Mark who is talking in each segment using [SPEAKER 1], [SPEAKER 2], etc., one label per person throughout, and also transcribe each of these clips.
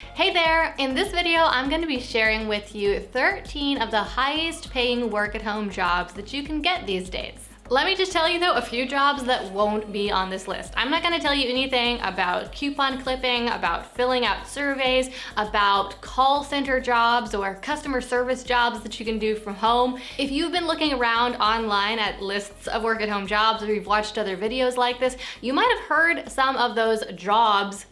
[SPEAKER 1] Hey there! In this video, I'm going to be sharing with you 13 of the highest paying work-at-home jobs that you can get these days. Let me just tell you though, a few jobs that won't be on this list. I'm not gonna tell you anything about coupon clipping, about filling out surveys, about call center jobs or customer service jobs that you can do from home. If you've been looking around online at lists of work at home jobs, or you've watched other videos like this, you might have heard some of those jobs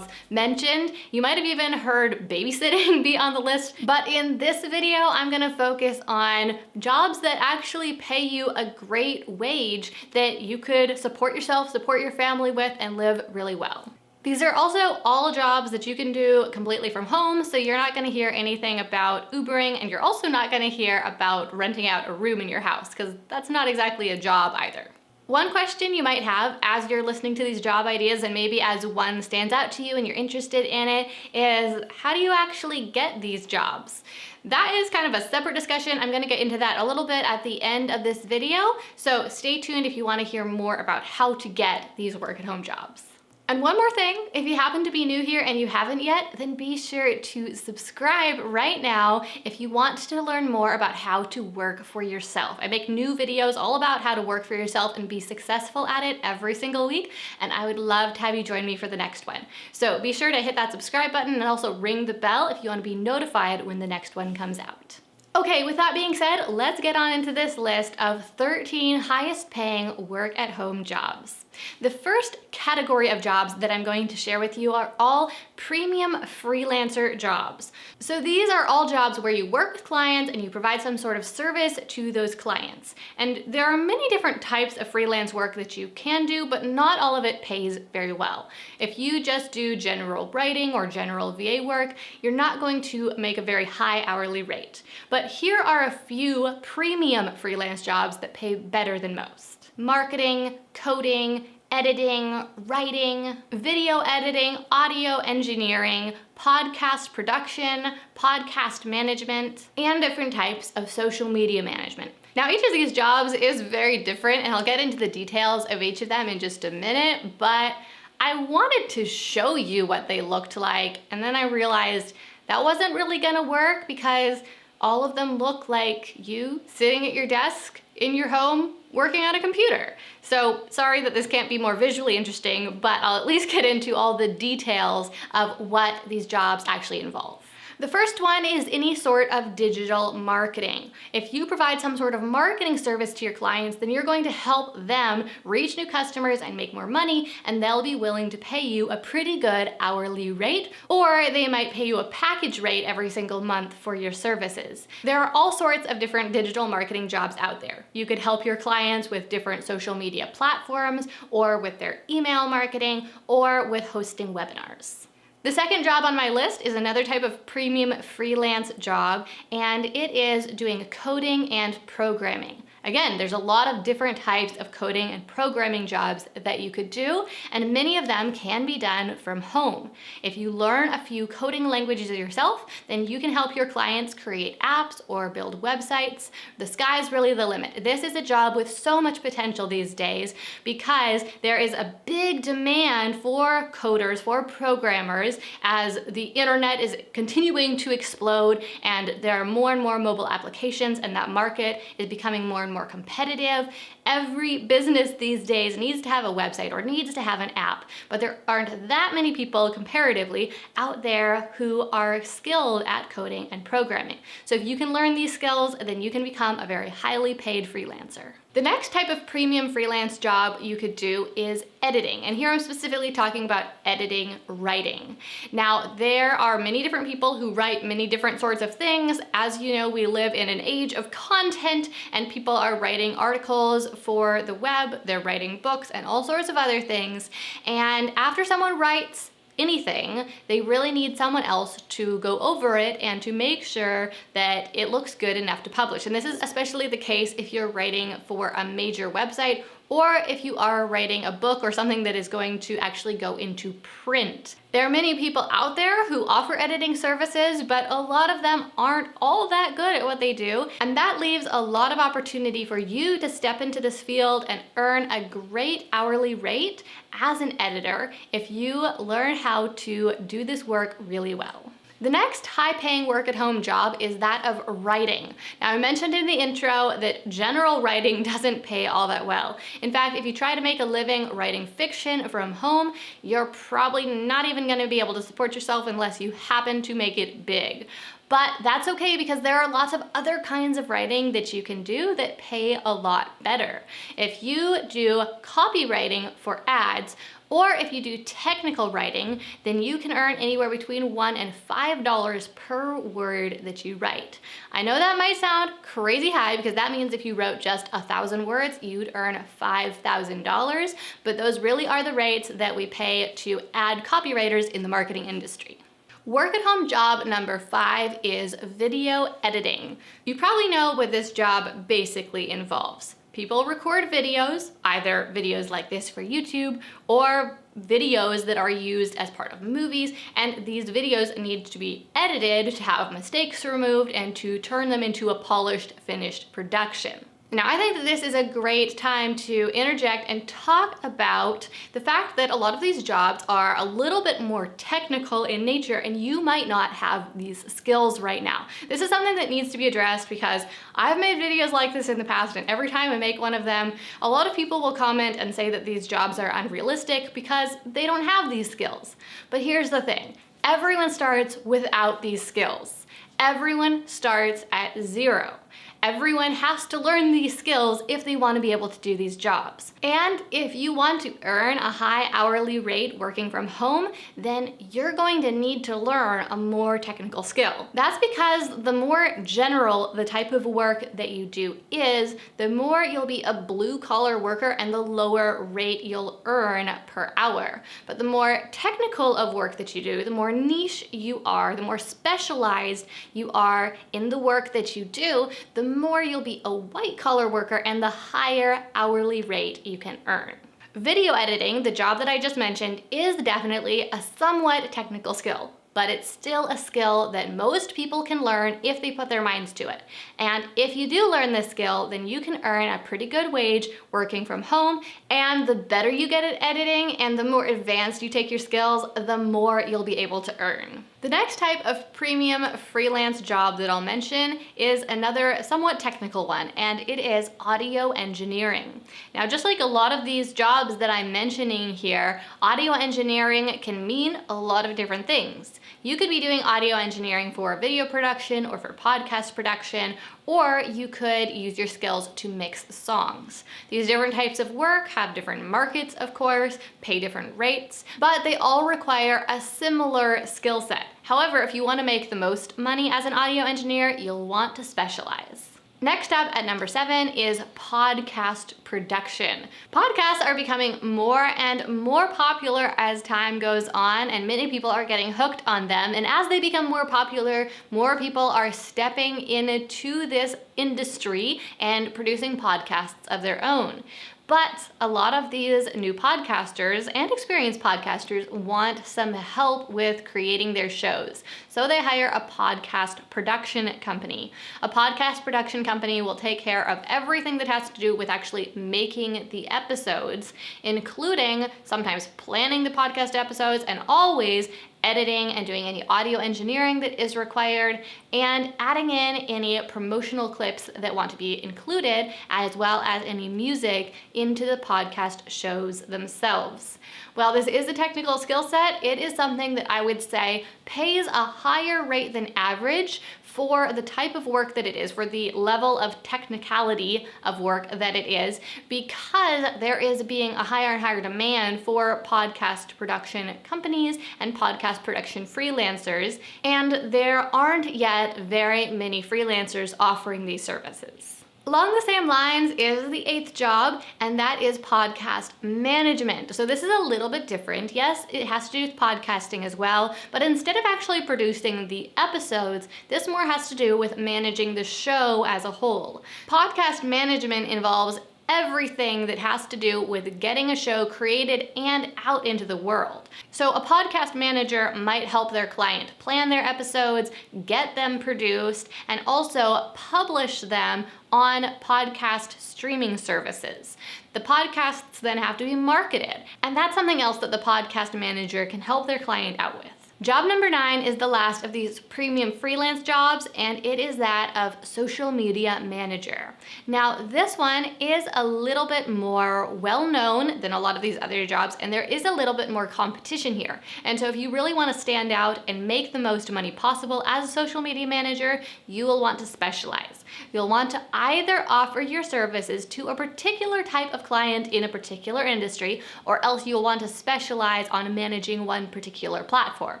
[SPEAKER 1] mentioned. You might have even heard babysitting be on the list. But in this video, I'm gonna focus on jobs that actually pay you a great wage that you could support yourself, support your family with, and live really well. These are also all jobs that you can do completely from home, so you're not gonna hear anything about Ubering, and you're also not gonna hear about renting out a room in your house, because that's not exactly a job either. One question you might have as you're listening to these job ideas, and maybe as one stands out to you and you're interested in it, is how do you actually get these jobs? That is kind of a separate discussion. I'm gonna get into that a little bit at the end of this video, so stay tuned if you wanna hear more about how to get these work-at-home jobs. And one more thing, if you happen to be new here and you haven't yet, then be sure to subscribe right now if you want to learn more about how to work for yourself. I make new videos all about how to work for yourself and be successful at it every single week, and I would love to have you join me for the next one. So be sure to hit that subscribe button and also ring the bell if you want to be notified when the next one comes out. Okay, with that being said, let's get on into this list of 13 highest paying work-at-home jobs. The first category of jobs that I'm going to share with you are all premium freelancer jobs. So these are all jobs where you work with clients and you provide some sort of service to those clients. And there are many different types of freelance work that you can do, but not all of it pays very well. If you just do general writing or general VA work, you're not going to make a very high hourly rate. But here are a few premium freelance jobs that pay better than most. Marketing, coding, editing, writing, video editing, audio engineering, podcast production, podcast management, and different types of social media management. Now, each of these jobs is very different, and I'll get into the details of each of them in just a minute, but I wanted to show you what they looked like, and then I realized that wasn't really gonna work because all of them look like you sitting at your desk in your home working on a computer. So sorry that this can't be more visually interesting, but I'll at least get into all the details of what these jobs actually involve. The first one is any sort of digital marketing. If you provide some sort of marketing service to your clients, then you're going to help them reach new customers and make more money, and they'll be willing to pay you a pretty good hourly rate, or they might pay you a package rate every single month for your services. There are all sorts of different digital marketing jobs out there. You could help your clients with different social media platforms, or with their email marketing, or with hosting webinars. The second job on my list is another type of premium freelance job, and it is doing coding and programming. Again, there's a lot of different types of coding and programming jobs that you could do, and many of them can be done from home. If you learn a few coding languages yourself, then you can help your clients create apps or build websites. The sky's really the limit. This is a job with so much potential these days because there is a big demand for coders, for programmers, as the internet is continuing to explode and there are more and more mobile applications, and that market is becoming more and more competitive. Every business these days needs to have a website or needs to have an app, but there aren't that many people comparatively out there who are skilled at coding and programming. So if you can learn these skills, then you can become a very highly paid freelancer. The next type of premium freelance job you could do is editing. And here I'm specifically talking about editing writing. Now, there are many different people who write many different sorts of things. As you know, we live in an age of content, and people are writing articles for the web, they're writing books and all sorts of other things. And after someone writes anything, they really need someone else to go over it and to make sure that it looks good enough to publish. And this is especially the case if you're writing for a major website or if you are writing a book or something that is going to actually go into print. There are many people out there who offer editing services, but a lot of them aren't all that good at what they do, and that leaves a lot of opportunity for you to step into this field and earn a great hourly rate as an editor if you learn how to do this work really well. The next high-paying work-at-home job is that of writing. Now, I mentioned in the intro that general writing doesn't pay all that well. In fact, if you try to make a living writing fiction from home, you're probably not even going to be able to support yourself unless you happen to make it big. But that's okay, because there are lots of other kinds of writing that you can do that pay a lot better. If you do copywriting for ads, or if you do technical writing, then you can earn anywhere between $1 and $5 per word that you write. I know that might sound crazy high, because that means if you wrote just 1,000 words, you'd earn $5,000, but those really are the rates that we pay to ad copywriters in the marketing industry. Work-at-home job number 5 is video editing. You probably know what this job basically involves. People record videos, either videos like this for YouTube or videos that are used as part of movies, and these videos need to be edited to have mistakes removed and to turn them into a polished, finished production. Now, I think that this is a great time to interject and talk about the fact that a lot of these jobs are a little bit more technical in nature, and you might not have these skills right now. This is something that needs to be addressed, because I've made videos like this in the past, and every time I make one of them, a lot of people will comment and say that these jobs are unrealistic because they don't have these skills. But here's the thing. Everyone starts without these skills. Everyone starts at zero. Everyone has to learn these skills if they want to be able to do these jobs. And if you want to earn a high hourly rate working from home, then you're going to need to learn a more technical skill. That's because the more general the type of work that you do is, the more you'll be a blue-collar worker and the lower rate you'll earn per hour. But the more technical of work that you do, the more niche you are, the more specialized you are in the work that you do, the more you'll be a white-collar worker and the higher hourly rate you can earn. Video editing, the job that I just mentioned, is definitely a somewhat technical skill, but it's still a skill that most people can learn if they put their minds to it. And if you do learn this skill, then you can earn a pretty good wage working from home, and the better you get at editing and the more advanced you take your skills, the more you'll be able to earn. The next type of premium freelance job that I'll mention is another somewhat technical one, and it is audio engineering. Now, just like a lot of these jobs that I'm mentioning here, audio engineering can mean a lot of different things. You could be doing audio engineering for video production or for podcast production, or you could use your skills to mix songs. These different types of work have different markets, of course, pay different rates, but they all require a similar skill set. However, if you want to make the most money as an audio engineer, you'll want to specialize. Next up at number 7 is podcast production. Podcasts are becoming more and more popular as time goes on, and many people are getting hooked on them. And as they become more popular, more people are stepping into this industry and producing podcasts of their own. But a lot of these new podcasters and experienced podcasters want some help with creating their shows. So they hire a podcast production company. A podcast production company will take care of everything that has to do with actually making the episodes, including sometimes planning the podcast episodes and always editing and doing any audio engineering that is required, and adding in any promotional clips that want to be included, as well as any music into the podcast shows themselves. While this is a technical skill set, it is something that I would say pays a higher rate than average for the type of work that it is, for the level of technicality of work that it is, because there is being a higher and higher demand for podcast production companies and podcast production freelancers, and there aren't yet very many freelancers offering these services. Along the same lines is the 8th job, and that is podcast management. So this is a little bit different. Yes, it has to do with podcasting as well, but instead of actually producing the episodes, this more has to do with managing the show as a whole. Podcast management involves everything that has to do with getting a show created and out into the world. So a podcast manager might help their client plan their episodes, get them produced, and also publish them on podcast streaming services. The podcasts then have to be marketed, and that's something else that the podcast manager can help their client out with. Job number 9 is the last of these premium freelance jobs, and it is that of social media manager. Now, this one is a little bit more well-known than a lot of these other jobs, and there is a little bit more competition here. And so if you really want to stand out and make the most money possible as a social media manager, you will want to specialize. You'll want to either offer your services to a particular type of client in a particular industry, or else you'll want to specialize on managing one particular platform.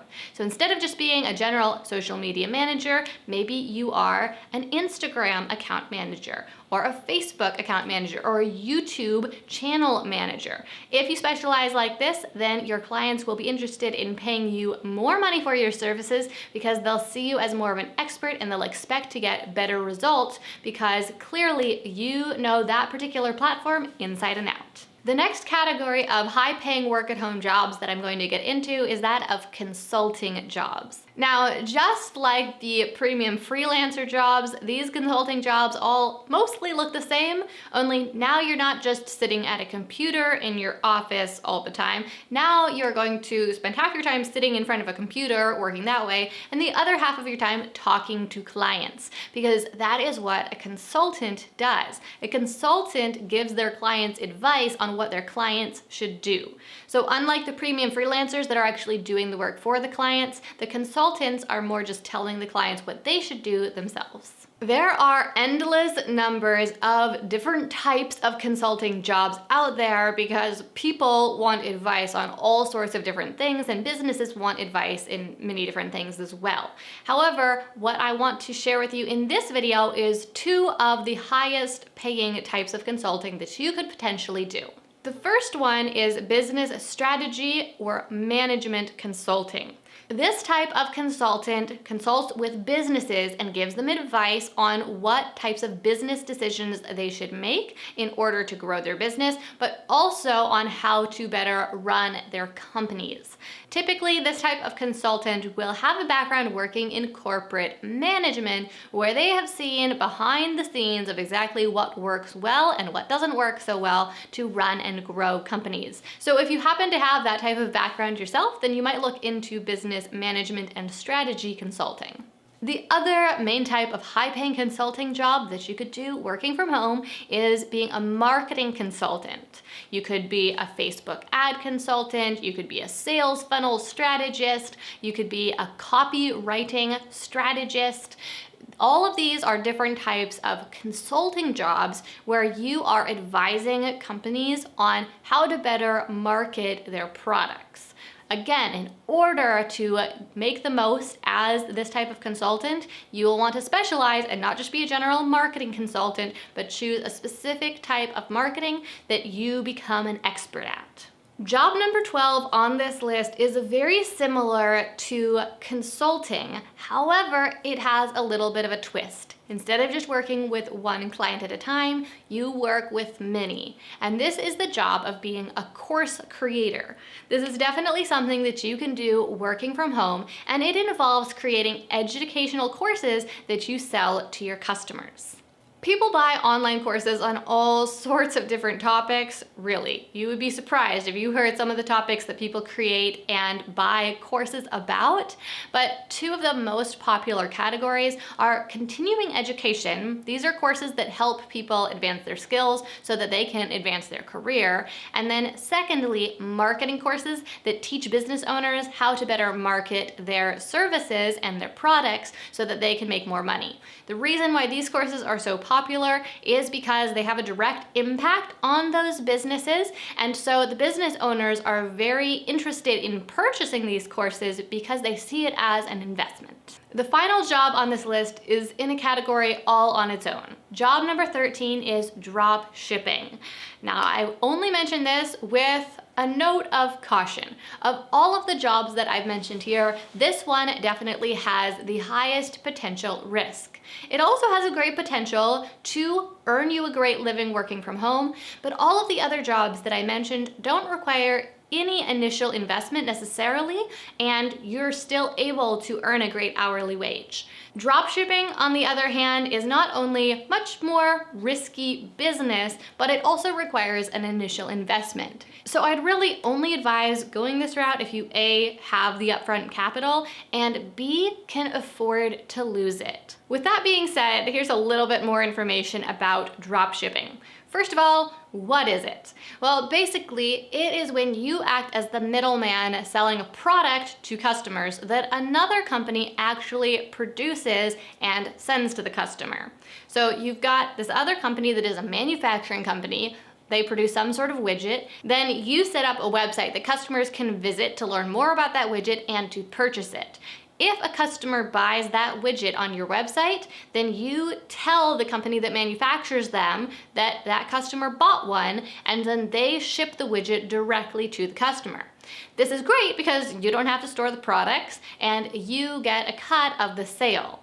[SPEAKER 1] So instead of just being a general social media manager, maybe you are an Instagram account manager, or a Facebook account manager, or a YouTube channel manager. If you specialize like this, then your clients will be interested in paying you more money for your services because they'll see you as more of an expert and they'll expect to get better results because clearly you know that particular platform inside and out. The next category of high-paying work-at-home jobs that I'm going to get into is that of consulting jobs. Now, just like the premium freelancer jobs, these consulting jobs all mostly look the same, only now you're not just sitting at a computer in your office all the time. Now you're going to spend half your time sitting in front of a computer working that way, and the other half of your time talking to clients, because that is what a consultant does. A consultant gives their clients advice on what their clients should do. So unlike the premium freelancers that are actually doing the work for the clients, the consultants are more just telling the clients what they should do themselves. There are endless numbers of different types of consulting jobs out there because people want advice on all sorts of different things and businesses want advice in many different things as well. However, what I want to share with you in this video is 2 of the highest paying types of consulting that you could potentially do. The first one is business strategy or management consulting. This type of consultant consults with businesses and gives them advice on what types of business decisions they should make in order to grow their business, but also on how to better run their companies. Typically, this type of consultant will have a background working in corporate management where they have seen behind the scenes of exactly what works well and what doesn't work so well to run and grow companies. So if you happen to have that type of background yourself, then you might look into business management and strategy consulting. The other main type of high-paying consulting job that you could do working from home is being a marketing consultant. You could be a Facebook ad consultant, you could be a sales funnel strategist, you could be a copywriting strategist. All of these are different types of consulting jobs where you are advising companies on how to better market their products. Again, in order to make the most as this type of consultant, you will want to specialize and not just be a general marketing consultant, but choose a specific type of marketing that you become an expert at. Job number 12 on this list is very similar to consulting. However, it has a little bit of a twist. Instead of just working with one client at a time, you work with many. And this is the job of being a course creator. This is definitely something that you can do working from home, and it involves creating educational courses that you sell to your customers. People buy online courses on all sorts of different topics, really. You would be surprised if you heard some of the topics that people create and buy courses about, but 2 of the most popular categories are continuing education. These are courses that help people advance their skills so that they can advance their career. And then secondly, marketing courses that teach business owners how to better market their services and their products so that they can make more money. The reason why these courses are so popular is because they have a direct impact on those businesses, and so the business owners are very interested in purchasing these courses because they see it as an investment. The final job on this list is in a category all on its own. Job number 13 is drop shipping. Now, I only mention this with a note of caution. Of all of the jobs that I've mentioned here, this one definitely has the highest potential risk. It also has a great potential to earn you a great living working from home, but all of the other jobs that I mentioned don't require any initial investment necessarily, and you're still able to earn a great hourly wage. Dropshipping, on the other hand, is not only much more risky business, but it also requires an initial investment. So I'd really only advise going this route if you A, have the upfront capital, and B, can afford to lose it. With that being said, here's a little bit more information about dropshipping. First of all, what is it? Well, basically, it is when you act as the middleman selling a product to customers that another company actually produces and sends to the customer. So you've got this other company that is a manufacturing company. They produce some sort of widget. Then you set up a website that customers can visit to learn more about that widget and to purchase it. If a customer buys that widget on your website, then you tell the company that manufactures them that that customer bought one, and then they ship the widget directly to the customer. This is great because you don't have to store the products and you get a cut of the sale.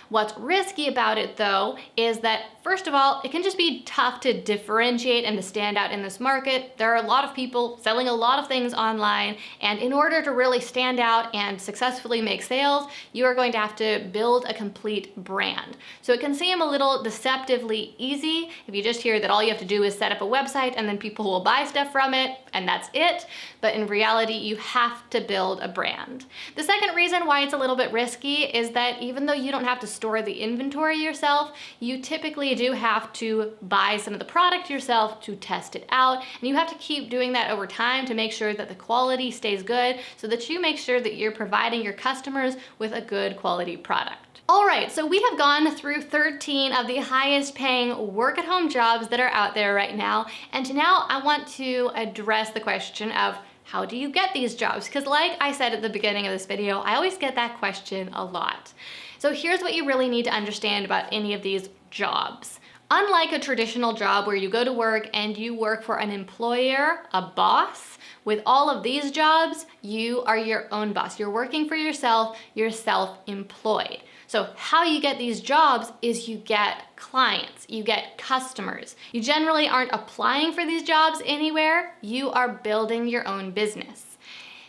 [SPEAKER 1] What's risky about it though is that, first of all, it can just be tough to differentiate and to stand out in this market. There are a lot of people selling a lot of things online, and in order to really stand out and successfully make sales, you are going to have to build a complete brand. So it can seem a little deceptively easy if you just hear that all you have to do is set up a website and then people will buy stuff from it and that's it. But in reality, you have to build a brand. The second reason why it's a little bit risky is that even though you don't have to store the inventory yourself, you typically do have to buy some of the product yourself to test it out, and you have to keep doing that over time to make sure that the quality stays good so that you make sure that you're providing your customers with a good quality product. All right, so we have gone through 13 of the highest paying work-at-home jobs that are out there right now, and now I want to address the question of how do you get these jobs? Because like I said at the beginning of this video, I always get that question a lot. So here's what you really need to understand about any of these jobs. Unlike a traditional job where you go to work and you work for an employer, a boss, with all of these jobs, you are your own boss. You're working for yourself, you're self-employed. So how you get these jobs is you get clients, you get customers. You generally aren't applying for these jobs anywhere, you are building your own business.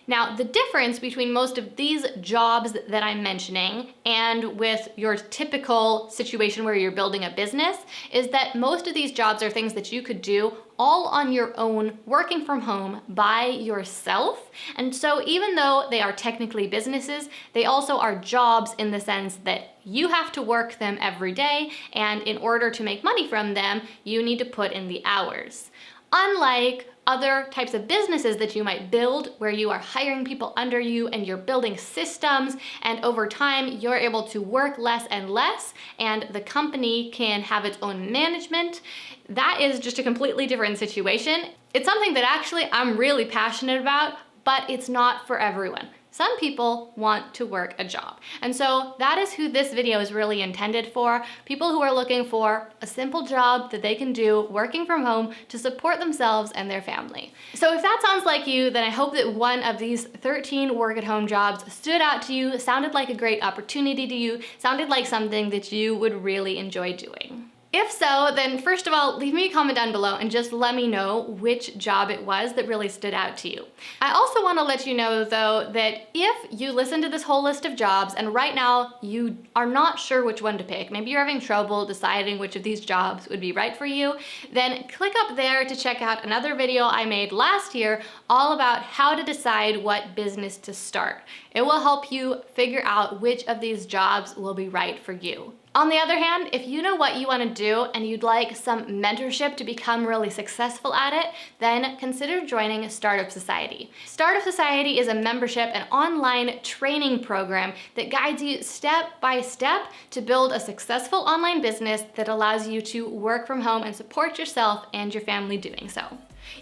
[SPEAKER 1] Now, the difference between most of these jobs that I'm mentioning and with your typical situation where you're building a business is that most of these jobs are things that you could do all on your own, working from home by yourself. And so even though they are technically businesses, they also are jobs in the sense that you have to work them every day, and in order to make money from them, you need to put in the hours. Unlike other types of businesses that you might build where you are hiring people under you and you're building systems, and over time you're able to work less and less and the company can have its own management, that is just a completely different situation. It's something that actually I'm really passionate about, but it's not for everyone. Some people want to work a job. And so that is who this video is really intended for. People who are looking for a simple job that they can do working from home to support themselves and their family. So if that sounds like you, then I hope that one of these 13 work-at-home jobs stood out to you, sounded like a great opportunity to you, sounded like something that you would really enjoy doing. If so, then first of all, leave me a comment down below and just let me know which job it was that really stood out to you. I also want to let you know though that if you listen to this whole list of jobs and right now you are not sure which one to pick, maybe you're having trouble deciding which of these jobs would be right for you, then click up there to check out another video I made last year all about how to decide what business to start. It will help you figure out which of these jobs will be right for you. On the other hand, if you know what you want to do and you'd like some mentorship to become really successful at it, then consider joining Startup Society. Startup Society is a membership and online training program that guides you step by step to build a successful online business that allows you to work from home and support yourself and your family doing so.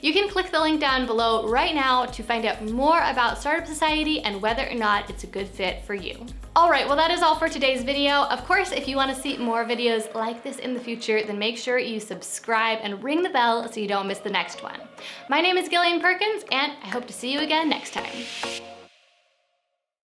[SPEAKER 1] You can click the link down below right now to find out more about Startup Society and whether or not it's a good fit for you. All right, well, that is all for today's video. Of course, if you want to see more videos like this in the future, then make sure you subscribe and ring the bell so you don't miss the next one. My name is Gillian Perkins, and I hope to see you again next time.